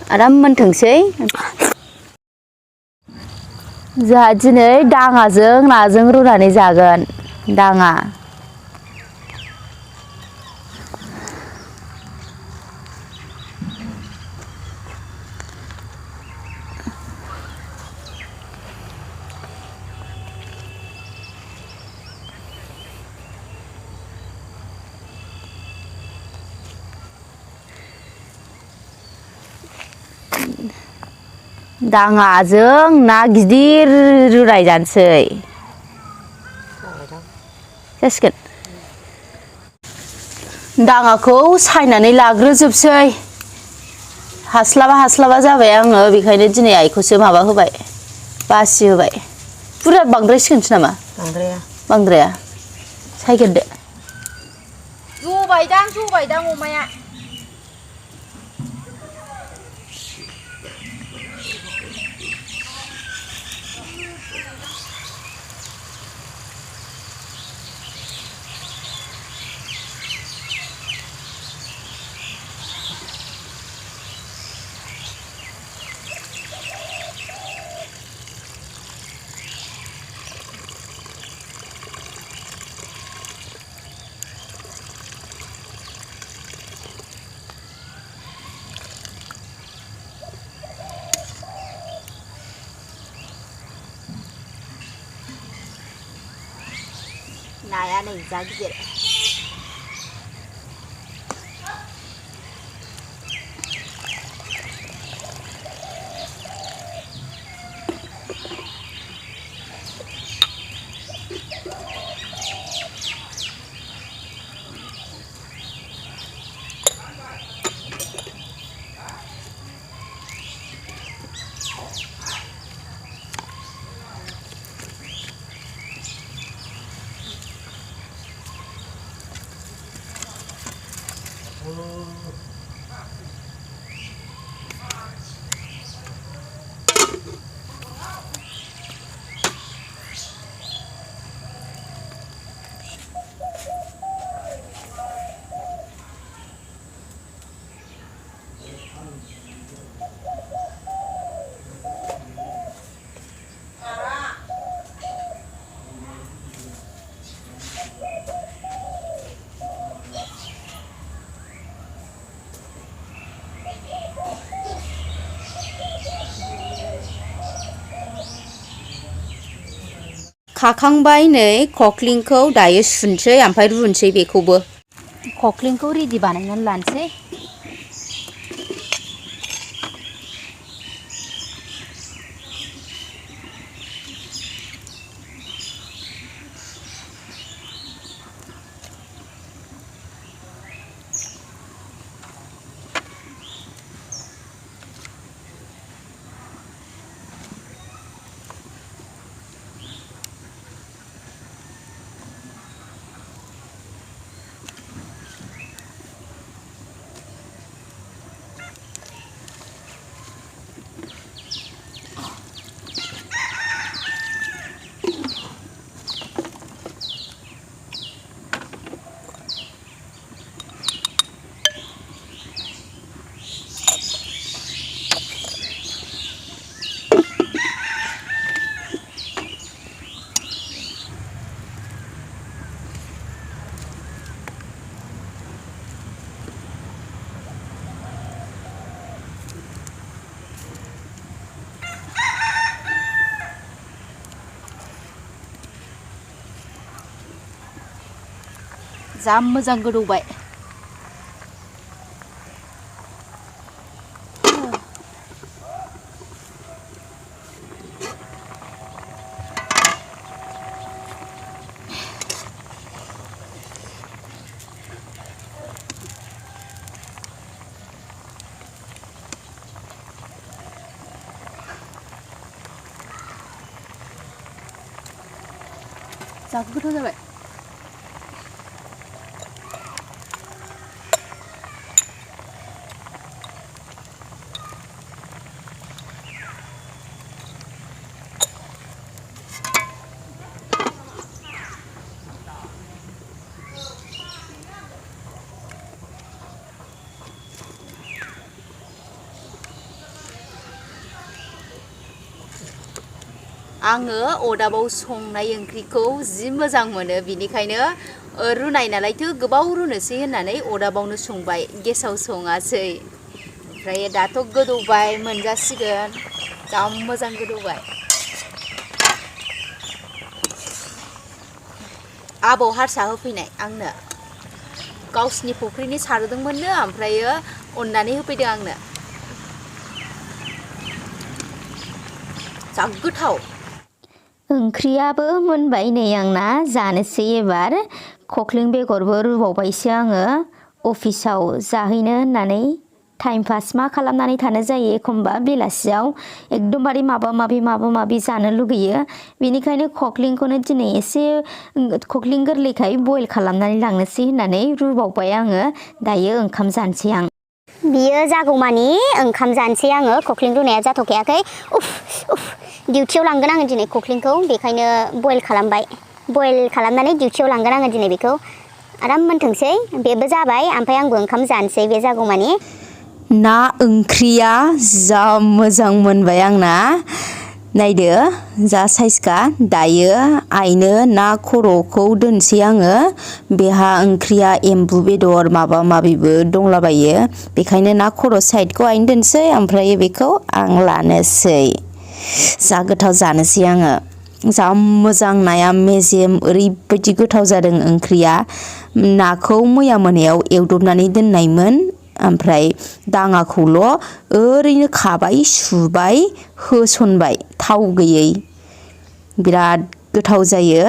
आराम मोनथोंसै जोंहा दिनै दाङाजों नाजों रुनानै जागोन दाङा दाङाजों ना गिदिर रुनाय जानोसै जासिगोन दाङाखौ सायनानै लाग्रोजोबसै हास्लाबा जाबाय आङो बेखायनो दिनै आइखौसो माबा होबाय बासि होबाय बुरजा बांद्रायसिगोनसो नामा बांद्राया सायगोरदो जबायदां अमाया नाया नै जा गिदिर खाखांबाय नै खख्लिंखौ दायो सुनसै ओमफ्राय रुनसै बेखौबो खख्लिंखौ रेडि बानायनानै लानोसै जा मोजां गोदौबाय जा गोथाव जाबाय आङो अदाबाव संनाय ओंख्रिखौ जि मोजां मोनो बिनिखायनो रुनाय नालायथो गोबाव रुनोसै होननानै अदाबावनो संबाय गेसाव सङासै ओमफ्राय दाथ' गोदौबाय मोनजासिगोन जा मोजां गोदौबाय आबौ हारसा होफैनाय आंनो गावसिनि फुख्रिनि सारदोंमोननो ओमफ्रायो अननानै होफैदों आंनो जा गोथाव ओंख्रियाबो मोनबाय नै आंना जानोसै एबार खख्लिं बेगरबो रुबावबायसो आङो अफिसाव जाहैनो होननानै टाइम पास मा खालामनानै थानो जायो एखमबा बेलासियाव एकदमबारे माबा माबि जानो लुगैयो बेनिखायनो खख्लिंखौनो दिनै एसे खख्लिं गोरलैखाय बयल खालामनानै लांनोसै होननानै रुबावबाय आङो दायो ओंखाम जानोसै आं बियो जागौमानि ओंखाम जानोसै आङो खख्लिं रुनाया जाथ'खायाखै उफ डिउटियाव लांगोन आङो दिनै खख्लिंखौ बेखायनो बयल खालामबाय बयल खालामनानै डिउटियाव लांगोन आङो दिनै बेखौ आराम मोनथोंसै बेबो जाबाय ओमफ्राय आंबो ओंखाम जानोसै बे जागौमानि ना ओंख्रिया जा मोजां मोनबाय आंना नायदो जा साइजखा दायो आइनो ना खर'खौ दोनसै आङो बेहा ओंख्रिया एम्बु बेदर माबा माबिबो दंलाबायो बेखायनो ना खर' साइडखौ आइनो दोनसै ओमफ्राय बेखौ आं लानोसै जा गोथाव जानोसै आङो जा मोजां नाया मेजेम ओरैबायदि गोथाव जादों ओंख्रिया नाखौ मैया मोनायाव एवदबनानै दोननायमोन ओमफ्राय दाङाखौल' ओरैनो खाबाय सुबाय होसनबाय थाव गैयै बिराद गोथाव जायो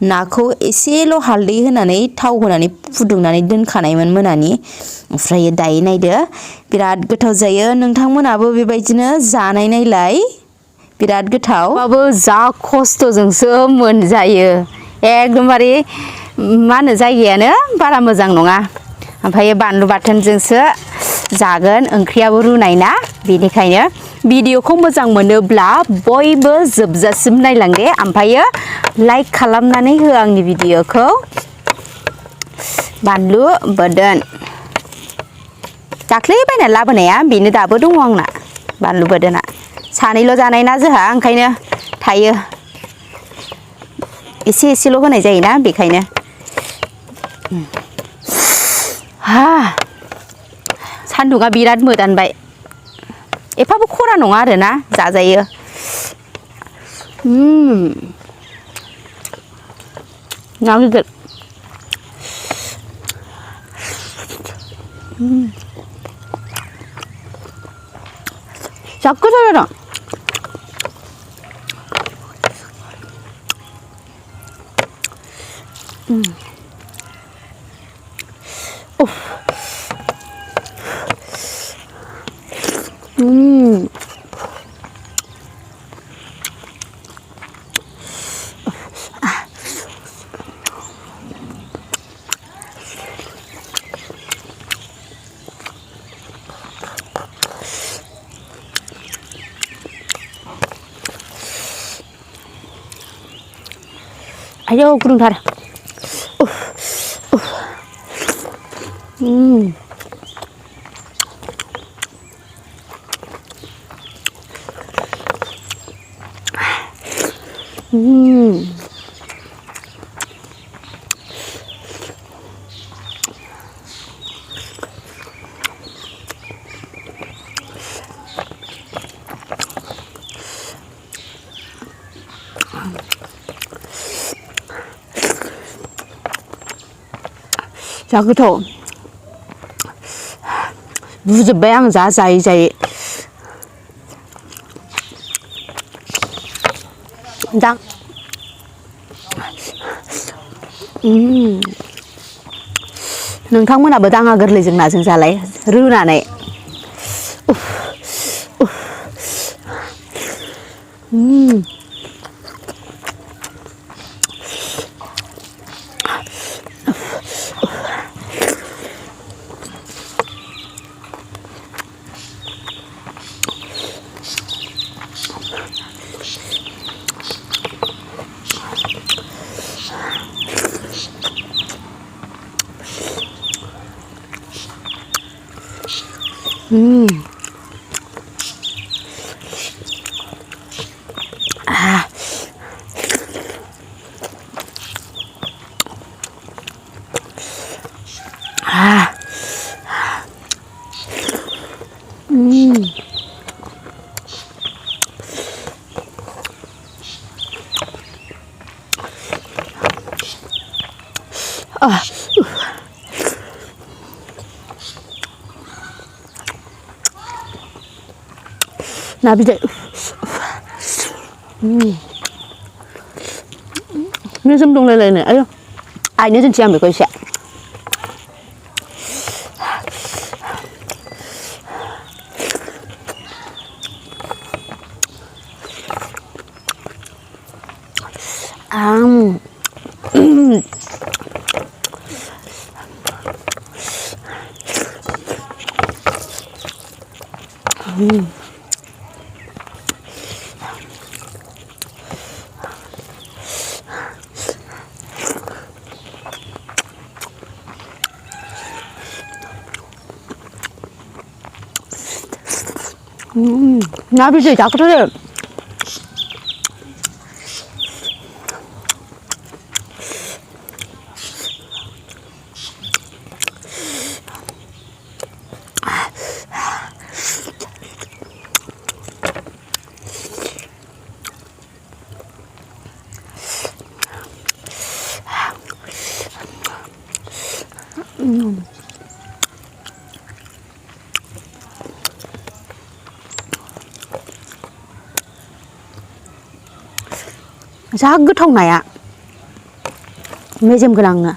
नाखौ एसेल' हालदै होनानै थाव होनानै फुदुंनानै दोनखानायमोन मोनानि ओमफ्राय दायो नायदो बिराद गोथाव जायो नोंथांमोनाबो बेबायदिनो जानाय नायलाय बिराद गोथाव बाबो जा खस्थ'जोंसो मोनजायो एकदमबारे मा होनो जायगायानो बारा मोजां नङा ओमफ्राय बानलु बाथोनजोंसो जागोन ओंख्रियाबो रुनाय ना बेनिखायनो भिडिअखौ मोजां मोनोब्ला बयबो जोबजासिम नायलांदे ओमफ्रायो लाइक खालामनानै हो आंनि भिडिअखौ बानलु बोरदोन दाख्लै बायना लाबोनाया बेनो दाबो दङ आंना बानलु बोरदोना सानैल' जानाय ना जोंहा ओंखायनो थायो एसे एसेल' होनाय जायोना बेखायनो सान्दुङा बिराद मोदानबाय एफाबो खरा नङा आरोना जाजायो ना गिदिर जा गोथाव जादों आयौ गुदुंथार जा गोथाव बुजोब्बाय आं जा जायै जायै दा नोंथांमोनाबो दाङा गोरलैजों नाजों जालाय रुनानै Na biday. Nó dâm đông lên này ấy. Ai nhớ chân chiang bị coi sẽ. Na biday 자꾸 그래. Giá cứ thông này ạ. Mê dâm cái lăng ạ.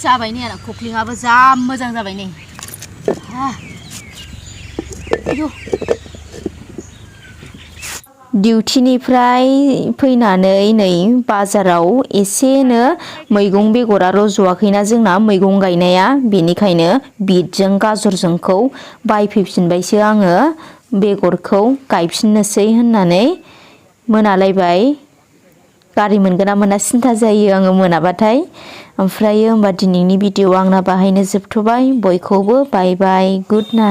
जाबाय नै आंना खख्लिङाबो जा मोजां जाबाय नै डिउटिनिफ्राय फैनानै नै बाजाराव एसेनो मैगं बेगरा रज'वाखैना जोंना मैगं गायनाया बेनिखायनो बिटजों गाजरजोंखौ बायफैफिनबायसो आङो बेगरखौ गायफिननोसै होननानै मोनालायबाय गारि मोनगोन ना मोना सिन्था जायो आङो मोनाबाथाय ओमफ्राय होमबा दिनैनि भिडिअ आंना बाहायनो जोबथ'बाय बयखौबो बाय बाय गुड नाइट